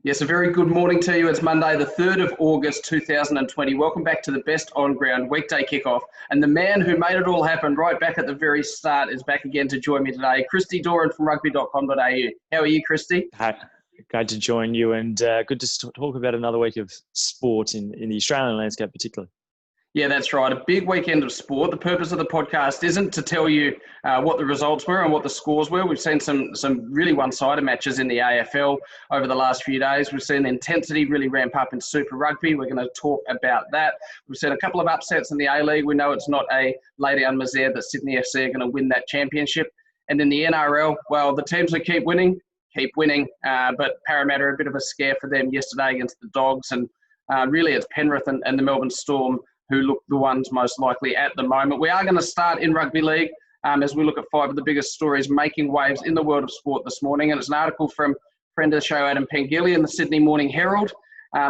Yes, a very good morning to you. It's Monday, the 3rd of August, 2020. Welcome back to the best On Ground Weekday Kickoff. And the man who made it all happen right back at the very start is back again to join me today, Christy Doran from rugby.com.au. How are you, Christy? Hi, great to join you, and good to talk about another week of sport in the Australian landscape particularly. Yeah, that's right. A big weekend of sport. The purpose of the podcast isn't to tell you what the results were and what the scores were. We've seen some really one-sided matches in the AFL over the last few days. We've seen intensity really ramp up in Super Rugby. We're going to talk about that. We've seen a couple of upsets in the A-League. We know it's not a lay-down misère that Sydney FC are going to win that championship. And in the NRL, well, the teams that keep winning. But Parramatta, a bit of a scare for them yesterday against the Dogs. And really it's Penrith and the Melbourne Storm who look the ones most likely at the moment. We are going to start in rugby league as we look at 5 of the biggest stories making waves in the world of sport this morning. And it's an article from friend of the show, Adam Pengilly, in the Sydney Morning Herald,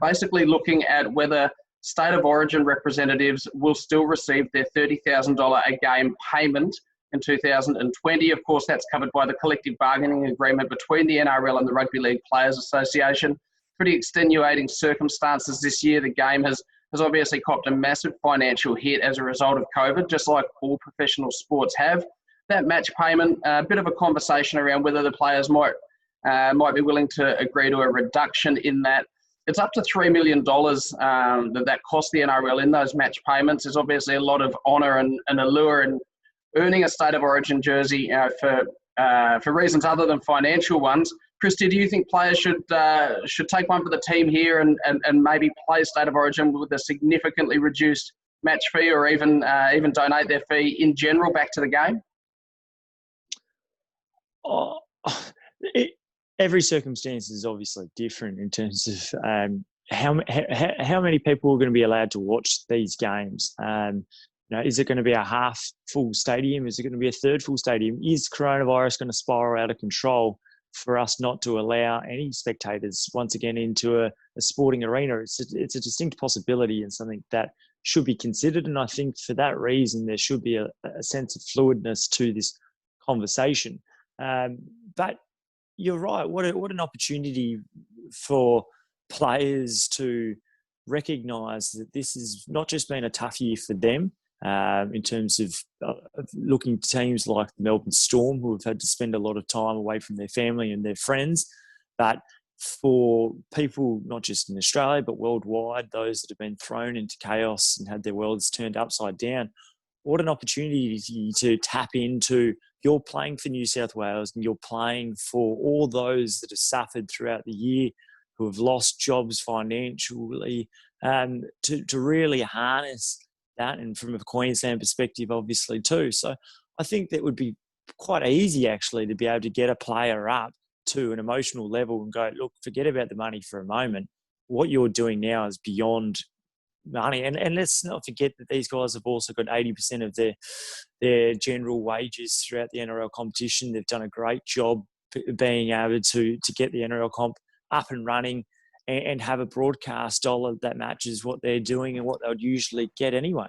basically looking at whether State of Origin representatives will still receive their $30,000 a game payment in 2020. Of course, that's covered by the collective bargaining agreement between the NRL and the Rugby League Players Association. Pretty extenuating circumstances this year. The game has obviously copped a massive financial hit as a result of COVID, just like all professional sports have. That match payment, a bit of a conversation around whether the players might be willing to agree to a reduction in that. It's up to $3 million that cost the NRL in those match payments. There's obviously a lot of honour and allure in earning a State of Origin jersey for reasons other than financial ones. Christy, do you think players should take one for the team here and maybe play State of Origin with a significantly reduced match fee, or even donate their fee in general back to the game? Every circumstance is obviously different in terms of how many people are going to be allowed to watch these games. Is it going to be a half full stadium? Is it going to be a third full stadium? Is coronavirus going to spiral out of control for us not to allow any spectators once again into a sporting arena? It's a distinct possibility and something that should be considered. And I think for that reason, there should be a sense of fluidness to this conversation. But you're right. What an opportunity for players to recognise that this has not just been a tough year for them, in terms of looking at teams like the Melbourne Storm, who have had to spend a lot of time away from their family and their friends, but for people not just in Australia but worldwide, those that have been thrown into chaos and had their worlds turned upside down, what an opportunity to tap into. You're playing for New South Wales and you're playing for all those that have suffered throughout the year, who have lost jobs financially, to really harness that, and from a Queensland perspective, obviously too. So I think that would be quite easy actually to be able to get a player up to an emotional level and go, look, forget about the money for a moment. What you're doing now is beyond money. And let's not forget that these guys have also got 80% of their general wages throughout the NRL competition. They've done a great job being able to get the NRL comp up and running and have a broadcast dollar that matches what they're doing and what they would usually get anyway.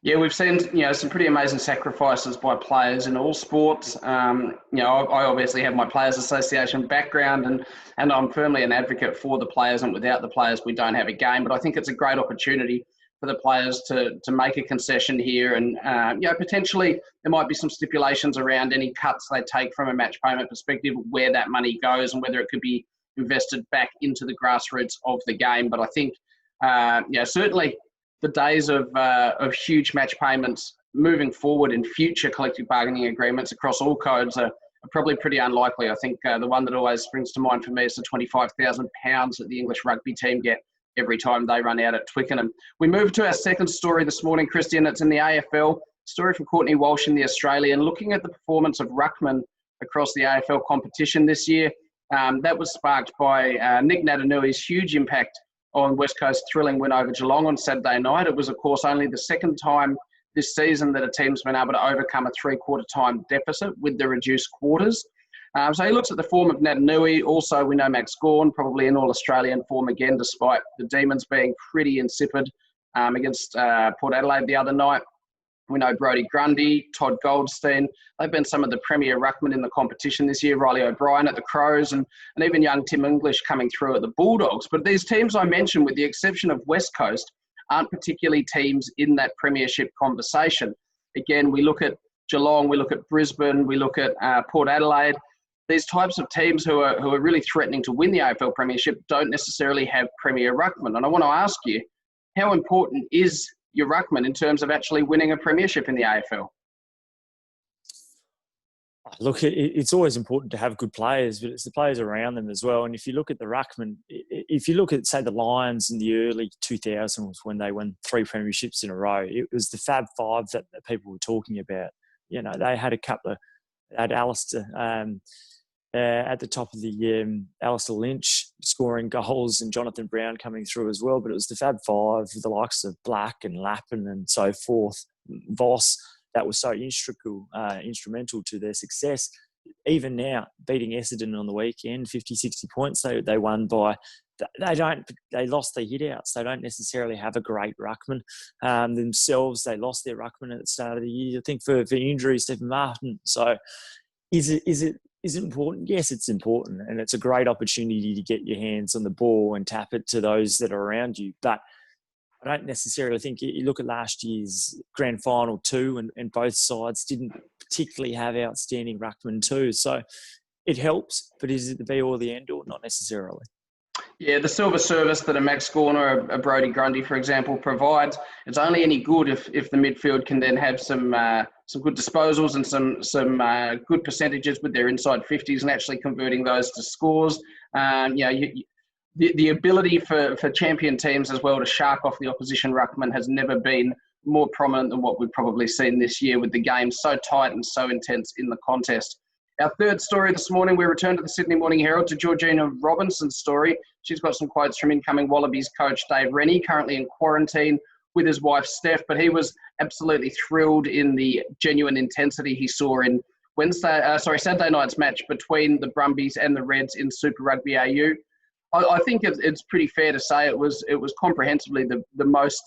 Yeah, we've seen some pretty amazing sacrifices by players in all sports. I obviously have my Players Association background, and I'm firmly an advocate for the players, and without the players we don't have a game. But I think it's a great opportunity for the players to make a concession here, and potentially there might be some stipulations around any cuts they take from a match payment perspective, where that money goes and whether it could be invested back into the grassroots of the game. But I think, certainly the days of huge match payments moving forward in future collective bargaining agreements across all codes are probably pretty unlikely. I think the one that always springs to mind for me is the £25,000 that the English rugby team get every time they run out at Twickenham. We move to our second story this morning, Christy, and it's in the AFL. Story from Courtney Walsh in The Australian, looking at the performance of ruckmen across the AFL competition this year. That was sparked by Nick Nadanui's huge impact on West Coast's thrilling win over Geelong on Saturday night. It was, of course, only the second time this season that a team's been able to overcome a three-quarter time deficit with the reduced quarters. So he looks at the form of Natanui. Also, we know Max Gawn, probably in all-Australian form again, despite the Demons being pretty insipid against Port Adelaide the other night. We know Brodie Grundy, Todd Goldstein. They've been some of the premier ruckmen in the competition this year. Riley O'Brien at the Crows and even young Tim English coming through at the Bulldogs. But these teams I mentioned, with the exception of West Coast, aren't particularly teams in that premiership conversation. Again, we look at Geelong, we look at Brisbane, we look at Port Adelaide. These types of teams who are really threatening to win the AFL premiership don't necessarily have premier ruckmen. And I want to ask you, how important is your ruckman in terms of actually winning a premiership in the AFL? Look, it's always important to have good players, but it's the players around them as well. And if you look at the ruckman, if you look at, say, the Lions in the early 2000s when they won 3 premierships in a row, it was the Fab Five that people were talking about. You know, they had a couple of, they had Alistair at the top of the Alistair Lynch scoring goals and Jonathan Brown coming through as well. But it was the Fab Five, the likes of Black and Lappin and so forth, Voss, that was so instrumental to their success. Even now, beating Essendon on the weekend, 50, 60 points, they won by. They lost their hit-outs. They don't necessarily have a great ruckman themselves. They lost their ruckman at the start of the year. I think for injury, Stephen Martin. So is it important? Yes, it's important. And it's a great opportunity to get your hands on the ball and tap it to those that are around you. But I don't necessarily think, you look at last year's grand final too, and both sides didn't particularly have outstanding ruckmen too. So it helps, but is it the be all the end all? Not necessarily. Yeah, the silver service that a Max Gorner, a Brodie Grundy, for example, provides, it's only any good if the midfield can then have some good disposals and some good percentages with their inside 50s and actually converting those to scores. The ability for champion teams as well to shark off the opposition ruckman has never been more prominent than what we've probably seen this year, with the game so tight and so intense in the contest. Our third story this morning, we return to the Sydney Morning Herald, to Georgina Robinson's story. She's got some quotes from incoming Wallabies coach Dave Rennie, currently in quarantine with his wife Steph, but he was absolutely thrilled in the genuine intensity he saw in Saturday night's match between the Brumbies and the Reds in Super Rugby AU. I think it's pretty fair to say it was comprehensively the most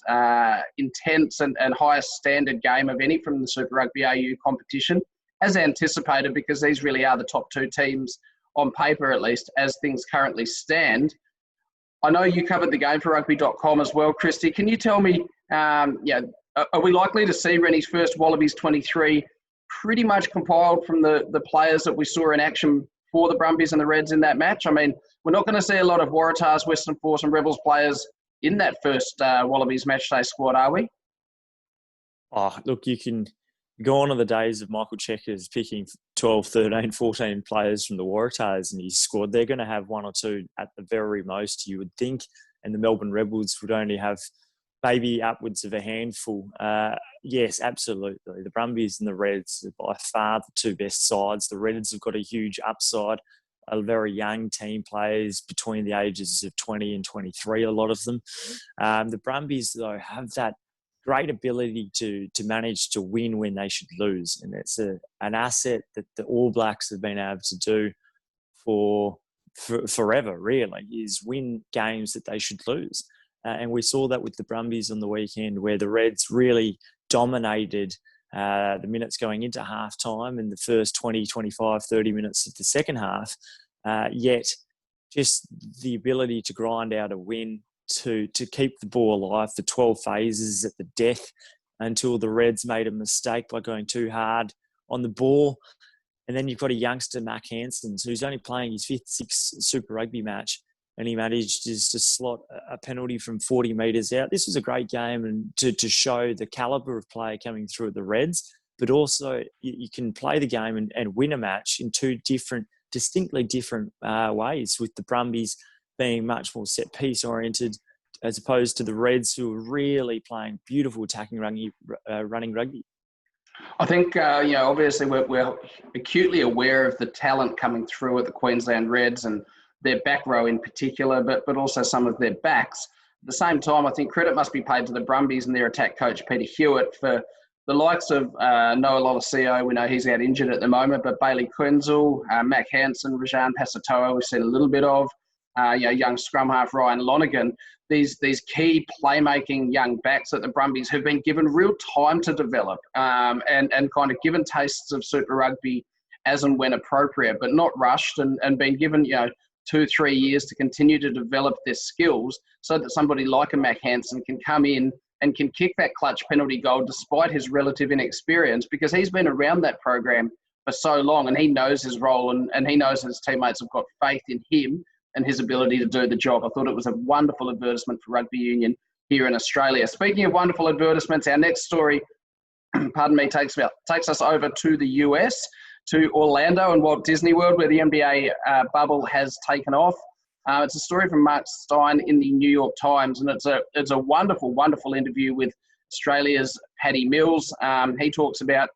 intense and highest standard game of any from the Super Rugby AU competition, as anticipated, because these really are the top 2 teams on paper, at least, as things currently stand. I know you covered the game for rugby.com as well, Christy. Can you tell me, are we likely to see Rennie's first Wallabies 23 pretty much compiled from the players that we saw in action for the Brumbies and the Reds in that match? I mean, we're not going to see a lot of Waratahs, Western Force and Rebels players in that first Wallabies matchday squad, are we? Oh, look, you can go on the days of Michael Checkers picking 12, 13, 14 players from the Waratahs in his squad. They're going to have 1 or 2 at the very most, you would think. And the Melbourne Rebels would only have maybe upwards of a handful. Yes, absolutely. The Brumbies and the Reds are by far the 2 best sides. The Reds have got a huge upside. A very young team, players between the ages of 20 and 23, a lot of them. The Brumbies, though, have that great ability to manage to win when they should lose. And it's an asset that the All Blacks have been able to do for forever, really, is win games that they should lose. And we saw that with the Brumbies on the weekend, where the Reds really dominated the minutes going into half-time in the first 20, 25, 30 minutes of the second half. Yet just the ability to grind out a win, to keep the ball alive for 12 phases at the death until the Reds made a mistake by going too hard on the ball. And then you've got a youngster, Mac Hansen, who's only playing his 5th, 6th Super Rugby match, and he managed just to slot a penalty from 40 metres out. This was a great game, and to show the calibre of play coming through at the Reds, but also you can play the game and win a match in 2 distinctly different ways, with the Brumbies being much more set-piece oriented as opposed to the Reds, who are really playing beautiful attacking running rugby. I think, obviously we're acutely aware of the talent coming through at the Queensland Reds and their back row in particular, but also some of their backs. At the same time, I think credit must be paid to the Brumbies and their attack coach, Peter Hewitt, for the likes of Noah Lolosio. We know he's out injured at the moment, but Bailey Quenzel, Mac Hansen, Rajan Pasatoa, we've seen a little bit of. young scrum half Ryan Lonergan, these key playmaking young backs at the Brumbies who've been given real time to develop and kind of given tastes of Super Rugby as and when appropriate, but not rushed and been given 2-3 years to continue to develop their skills so that somebody like a Mac Hansen can come in and can kick that clutch penalty goal despite his relative inexperience, because he's been around that program for so long and he knows his role and he knows his teammates have got faith in him and his ability to do the job. I thought it was a wonderful advertisement for rugby union here in Australia. Speaking of wonderful advertisements, our next story, takes us over to the US, to Orlando and Walt Disney World, where the NBA bubble has taken off. It's a story from Mark Stein in the New York Times, and it's a wonderful, wonderful interview with Australia's Paddy Mills. He talks about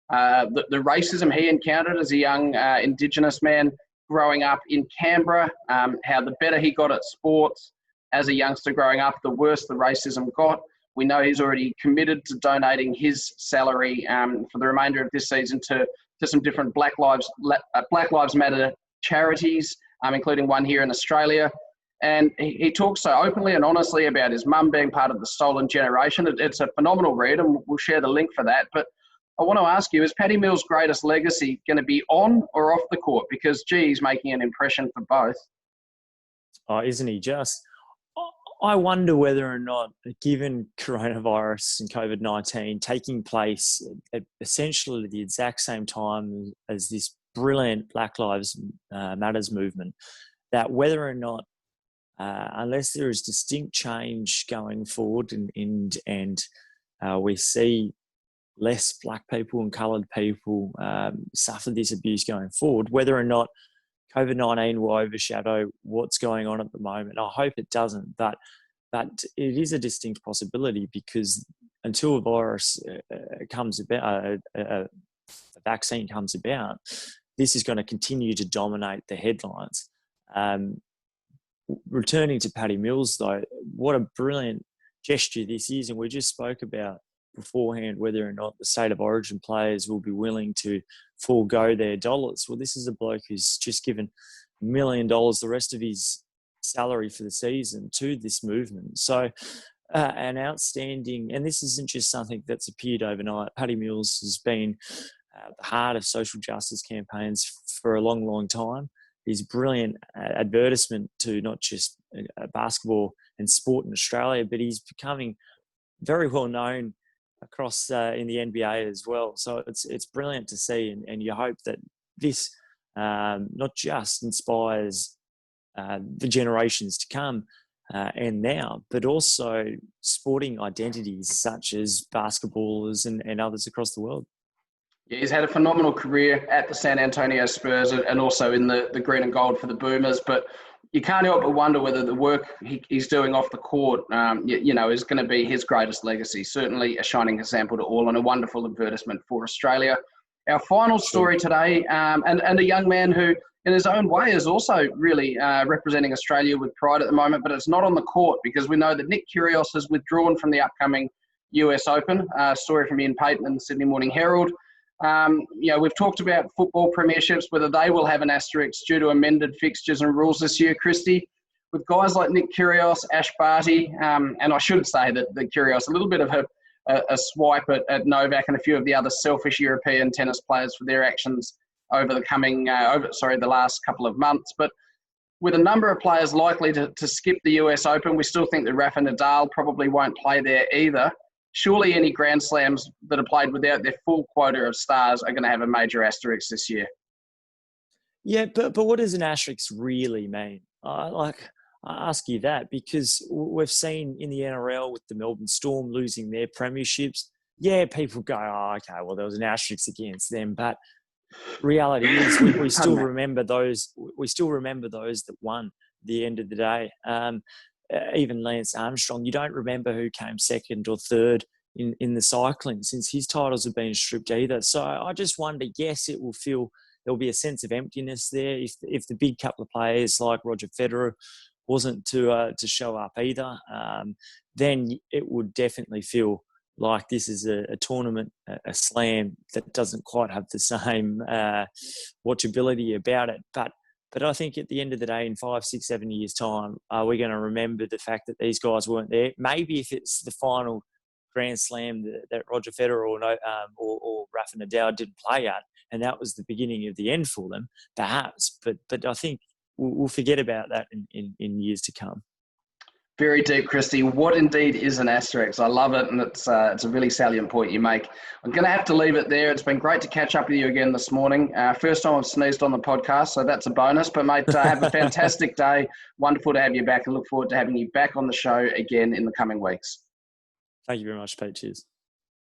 the racism he encountered as a young Indigenous man growing up in Canberra, how the better he got at sports as a youngster growing up, the worse the racism got. We know he's already committed to donating his salary for the remainder of this season to some different Black Lives Matter charities, including one here in Australia. And he talks so openly and honestly about his mum being part of the stolen generation. It's a phenomenal read, and we'll share the link for that. But I want to ask you, is Paddy Mills' greatest legacy going to be on or off the court? Because, gee, he's making an impression for both. Oh, isn't he just? I wonder whether or not, given coronavirus and COVID-19 taking place at essentially the exact same time as this brilliant Black Lives Matters movement, that whether or not, unless there is distinct change going forward and we see less Black people and coloured people suffer this abuse going forward, whether or not COVID-19 will overshadow what's going on at the moment. I hope it doesn't, but it is a distinct possibility, because until a virus comes about, a vaccine comes about, this is going to continue to dominate the headlines. Returning to Paddy Mills, though, what a brilliant gesture this is, and we just spoke about beforehand whether or not the state of origin players will be willing to forego their dollars. Well, this is a bloke who's just given $1 million, the rest of his salary for the season, to this movement. So an outstanding, and this isn't just something that's appeared overnight. Paddy Mills has been at the heart of social justice campaigns for a long, long time. His brilliant advertisement to not just basketball and sport in Australia, but he's becoming very well known across in the NBA as well. So it's brilliant to see, and you hope that this not just inspires the generations to come and now, but also sporting identities such as basketballers and others across the world. Yeah, he's had a phenomenal career at the San Antonio Spurs and also in the green and gold for the Boomers, but you can't help but wonder whether the work he's doing off the court, is going to be his greatest legacy. Certainly a shining example to all, and a wonderful advertisement for Australia. Our final story today, and a young man who, in his own way, is also really representing Australia with pride at the moment, but it's not on the court, because we know that Nick Kyrgios has withdrawn from the upcoming US Open. Story from Ian Payton in the Sydney Morning Herald. We've talked about football premierships, whether they will have an asterisk due to amended fixtures and rules this year, Christy. With guys like Nick Kyrgios, Ash Barty, and I should say that Kyrgios, a little bit of a swipe at Novak and a few of the other selfish European tennis players for their actions over the last couple of months. But with a number of players likely to skip the US Open, we still think that Rafa Nadal probably won't play there either. Surely any Grand Slams that are played without their full quota of stars are going to have a major asterisk this year. Yeah, but what does an asterisk really mean? I ask you that because we've seen in the NRL with the Melbourne Storm losing their premierships. Yeah, people go, oh, okay, well, there was an asterisk against them. But reality is we still remember those. We still remember those that won at the end of the day. Even Lance Armstrong, you don't remember who came second or third in the cycling since his titles have been stripped either. So I just wonder, yes, there'll be a sense of emptiness there if the big couple of players like Roger Federer wasn't to show up either. Then it would definitely feel like this is a tournament, a slam that doesn't quite have the same watchability about it. But But I think at the end of the day, in 5, 6, 7 years' time, are we going to remember the fact that these guys weren't there? Maybe if it's the final Grand Slam that Roger Federer or Rafa Nadal didn't play at, and that was the beginning of the end for them, perhaps. But I think we'll forget about that in years to come. Very deep, Christy. What indeed is an asterisk? I love it, and it's a really salient point you make. I'm going to have to leave it there. It's been great to catch up with you again this morning. First time I've sneezed on the podcast, so that's a bonus. But, mate, have a fantastic day. Wonderful to have you back, and look forward to having you back on the show again in the coming weeks. Thank you very much, Pete. Cheers.